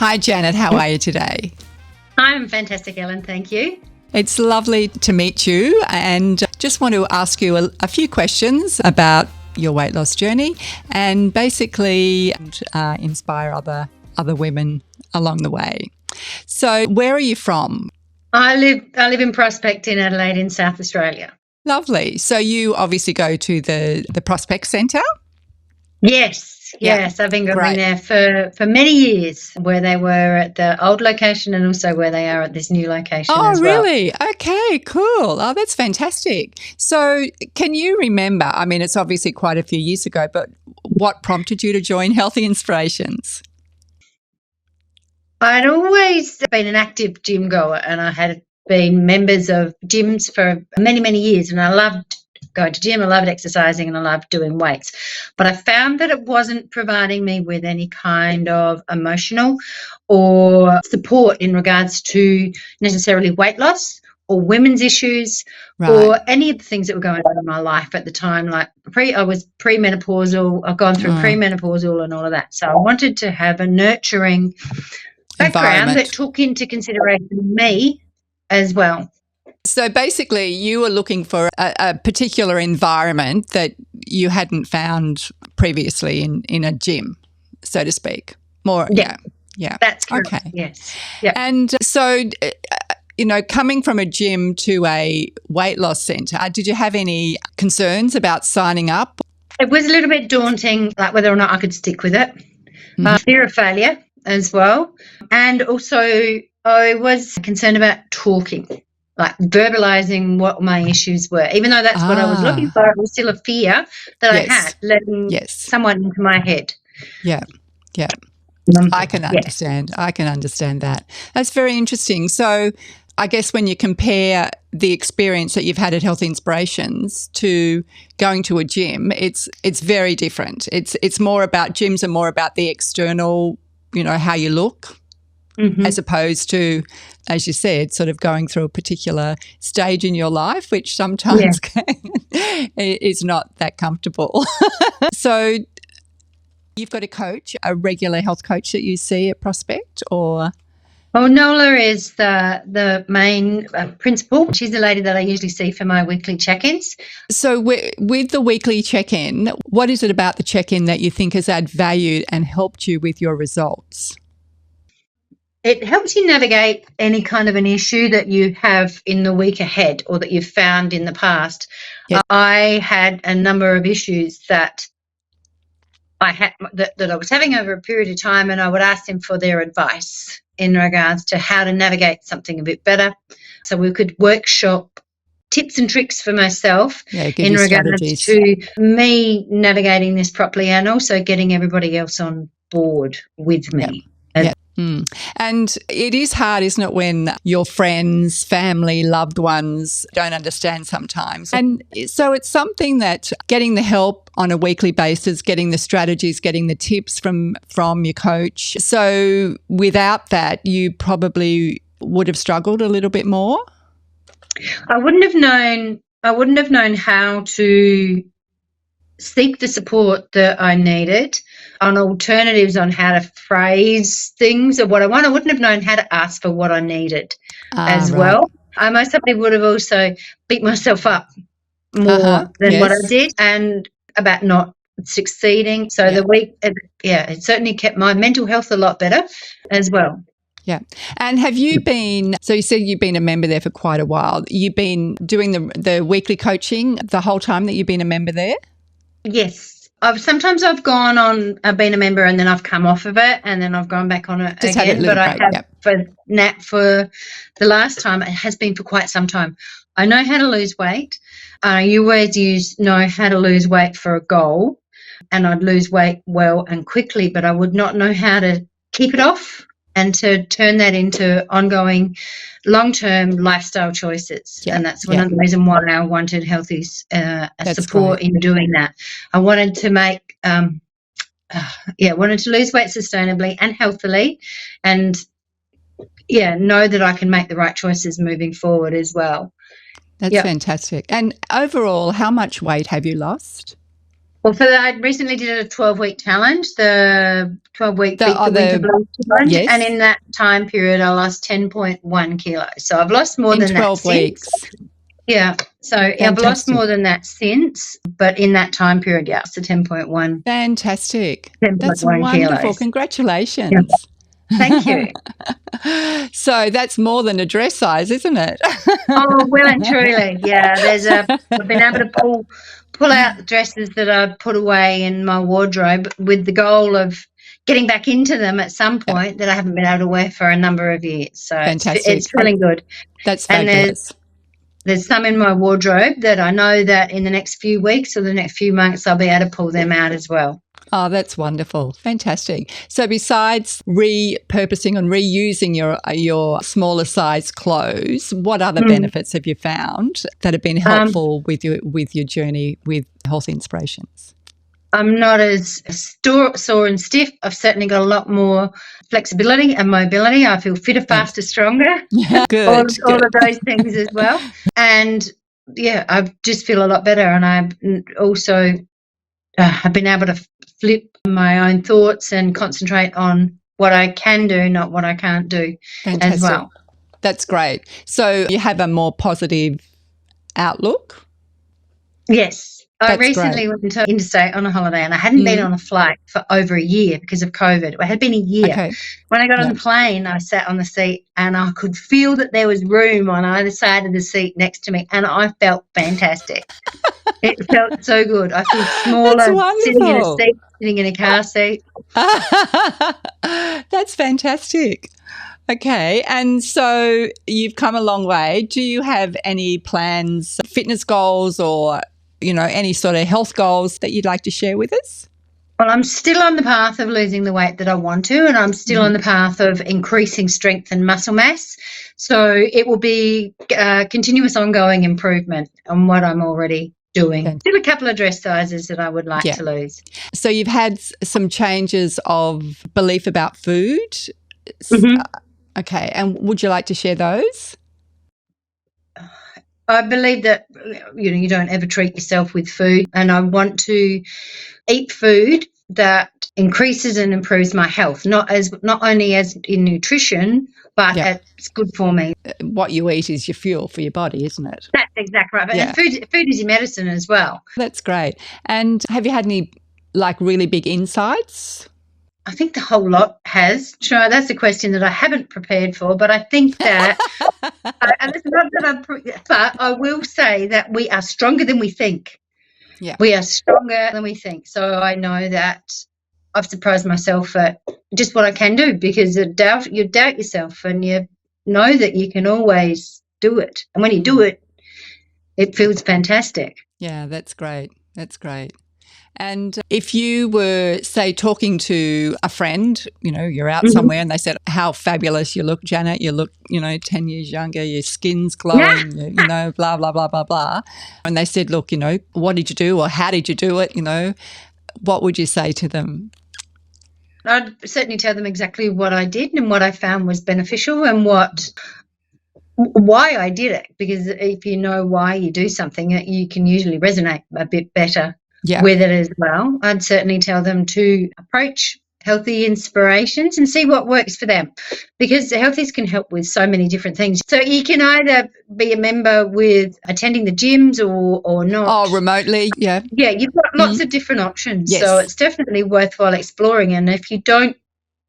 Hi, Janet. How are you today? I'm fantastic, Ellen. Thank you. It's lovely to meet you, and just want to ask you a few questions about your weight loss journey and basically inspire other women along the way. So where are you from? I live in Prospect in Adelaide in South Australia. Lovely. So you obviously go to the Prospect Centre? Yes. Yeah, I've been going great. there for many years, where they were at the old location and also where they are at this new location Oh, as well. really? Okay, cool. Oh, that's fantastic. So can you remember, I mean, it's obviously quite a few years ago, but what prompted you to join Healthy Inspirations? I'd always been an active gym goer, and I had been members of gyms for many, many years, and I loved going to gym, I loved exercising, and I loved doing weights. But I found that it wasn't providing me with any kind of emotional or support in regards to necessarily weight loss or women's issues or any of the things that were going on in my life at the time. Like I was premenopausal, I've gone through premenopausal and all of that. So I wanted to have a nurturing background that took into consideration me as well. So basically you were looking for a particular environment that you hadn't found previously in a gym, so to speak. Yeah. That's correct. Okay. Yes. Yeah. And so, coming from a gym to a weight loss centre, did you have any concerns about signing up? It was a little bit daunting, like whether or not I could stick with it. Fear of failure as well. And also I was concerned about talking, like verbalising what my issues were. Even though that's what I was looking for, it was still a fear that I had, letting someone into my head. Yeah. I can understand. I can understand that. That's very interesting. So I guess when you compare the experience that you've had at Healthy Inspirations to going to a gym, it's very different. It's more about, gyms are more about the external, how you look, as opposed to, as you said, sort of going through a particular stage in your life, which sometimes is not that comfortable. So you've got a coach, a regular health coach that you see at Prospect, or? Oh, Nola is the main principal. She's the lady that I usually see for my weekly check-ins. So with the weekly check-in, what is it about the check-in that you think has added value and helped you with your results? It helps you navigate any kind of an issue that you have in the week ahead or that you've found in the past. Yep. I had a number of issues that I was having over a period of time, and I would ask them for their advice in regards to how to navigate something a bit better. So we could workshop tips and tricks for myself in regards to me navigating this properly, and also getting everybody else on board with me. Yep. And it is hard, isn't it, when your friends, family, loved ones don't understand sometimes. And so it's something that getting the help on a weekly basis, getting the strategies, getting the tips from your coach. So without that, you probably would have struggled a little bit more. I wouldn't have known how to seek the support that I needed, on alternatives on how to phrase things or what I want. I wouldn't have known how to ask for what I needed well. I most certainly would have also beat myself up more than what I did, and about not succeeding. So it certainly kept my mental health a lot better as well. Yeah. And have you been, so you said you've been a member there for quite a while. You've been doing the weekly coaching the whole time that you've been a member there? Yes. Sometimes I've been a member and then I've come off of it and then I've gone back on it Just again. But break, I have for the last time, it has been for quite some time. I know how to lose weight. You always know how to lose weight for a goal, and I'd lose weight well and quickly, but I would not know how to keep it off and to turn that into ongoing long-term lifestyle choices. And that's one of the reasons why I wanted Healthy support in doing that. I wanted to make wanted to lose weight sustainably and healthily, and know that I can make the right choices moving forward as well. That's fantastic. And overall, how much weight have you lost? Well, I recently did a 12-week challenge, the 12-week Beat the Winter Blues challenge, yes. and in that time period, I lost 10.1 kilos. So I've lost more than 12 that weeks. Since. Yeah. So Fantastic. I've lost more than that since, but in that time period, yeah, it's a 10.1. Fantastic. 10.1 That's wonderful. Kilos. Congratulations. Yeah. Thank you. So that's more than a dress size, isn't it? Oh, well and truly. Yeah. I've been able to pull out the dresses that I put away in my wardrobe with the goal of getting back into them at some point that I haven't been able to wear for a number of years. So it's feeling good. That's fabulous. And there's some in my wardrobe that I know that in the next few weeks or the next few months I'll be able to pull them out as well. Oh, that's wonderful. Fantastic. So besides repurposing and reusing your smaller size clothes, what other benefits have you found that have been helpful with your journey with Healthy Inspirations? I'm not as sore and stiff. I've certainly got a lot more flexibility and mobility. I feel fitter, faster, stronger. Good. All of those things as well. And yeah, I just feel a lot better. And I've also I've been able to flip my own thoughts and concentrate on what I can do, not what I can't do. Fantastic. As well. That's great. So you have a more positive outlook? Yes. I recently went to interstate on a holiday and I hadn't been on a flight for over a year because of COVID. It had been a year. Okay. When I got on the plane, I sat on the seat and I could feel that there was room on either side of the seat next to me and I felt fantastic. It felt so good. I feel smaller sitting in a seat, sitting in a car seat. That's fantastic. Okay, and so you've come a long way. Do you have any plans, fitness goals or any sort of health goals that you'd like to share with us? Well, I'm still on the path of losing the weight that I want to, and I'm still on the path of increasing strength and muscle mass. So it will be continuous ongoing improvement on what I'm already doing. Still a couple of dress sizes that I would like to lose. So you've had some changes of belief about food. Okay, and would you like to share those? I believe that you don't ever treat yourself with food, and I want to eat food that increases and improves my health, not only as in nutrition, but it's good for me. What you eat is your fuel for your body, isn't it? That's exactly right. And food is your medicine as well. That's great. And have you had any really big insights? I think the whole lot has. Sure, that's a question that I haven't prepared for, but I think that, and it's not that but I will say that we are stronger than we think. Yeah, we are stronger than we think. So I know that I've surprised myself at just what I can do because you doubt yourself and you know that you can always do it. And when you do it, it feels fantastic. Yeah, that's great. That's great. And if you were, say, talking to a friend, you're out somewhere and they said, how fabulous you look, Janet, you look, 10 years younger, your skin's glowing, blah, blah, blah, blah, blah. And they said, look, what did you do or how did you do it? What would you say to them? I'd certainly tell them exactly what I did and what I found was beneficial and why I did it. Because if you know why you do something, you can usually resonate a bit better. With it as well. I'd certainly tell them to approach Healthy Inspirations and see what works for them because the Healthies can help with so many different things. So you can either be a member with attending the gyms or not. Oh, remotely, yeah. Yeah, you've got lots of different options. Yes. So it's definitely worthwhile exploring. And if you don't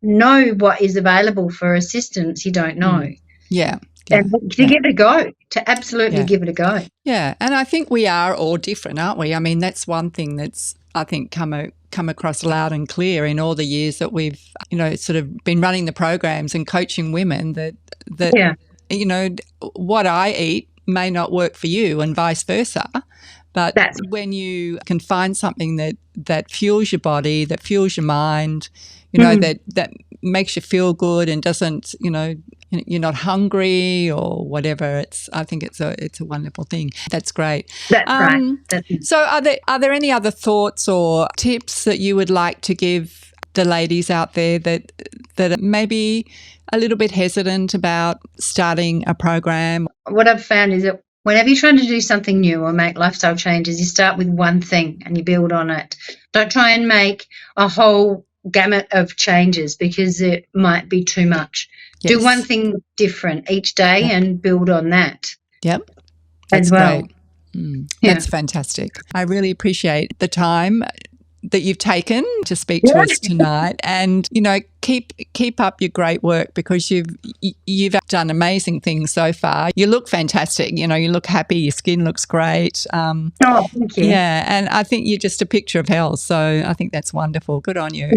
know what is available for assistance, you don't know. Yeah. And to give it a go, to absolutely give it a go. Yeah, and I think we are all different, aren't we? I mean, that's one thing that's, I think, come across loud and clear in all the years that we've, sort of been running the programs and coaching women that what I eat may not work for you and vice versa. But when you can find something that fuels your body, that fuels your mind, that makes you feel good and doesn't, you're not hungry or whatever. I think it's a wonderful thing. That's great. That's right. So are there any other thoughts or tips that you would like to give the ladies out there that are maybe a little bit hesitant about starting a program? What I've found is that Whenever you're trying to do something new or make lifestyle changes, you start with one thing and you build on it. Don't try and make a whole gamut of changes because it might be too much. Yes. Do one thing different each day and build on that. Yep. That's as well. Great. That's fantastic. I really appreciate the time that you've taken to speak to us tonight, and keep up your great work, because you've done amazing things so far. You look fantastic. You look happy. Your skin looks great. Thank you. Yeah, and I think you're just a picture of health. So I think that's wonderful. Good on you.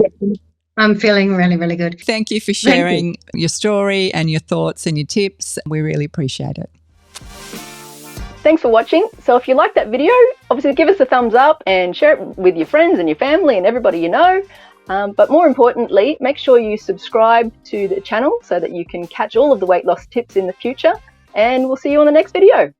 I'm feeling really, really good. Thank you for sharing your story and your thoughts and your tips. We really appreciate it. Thanks for watching. So if you like that video, obviously give us a thumbs up and share it with your friends and your family and everybody you know. But more importantly, make sure you subscribe to the channel so that you can catch all of the weight loss tips in the future. And we'll see you on the next video.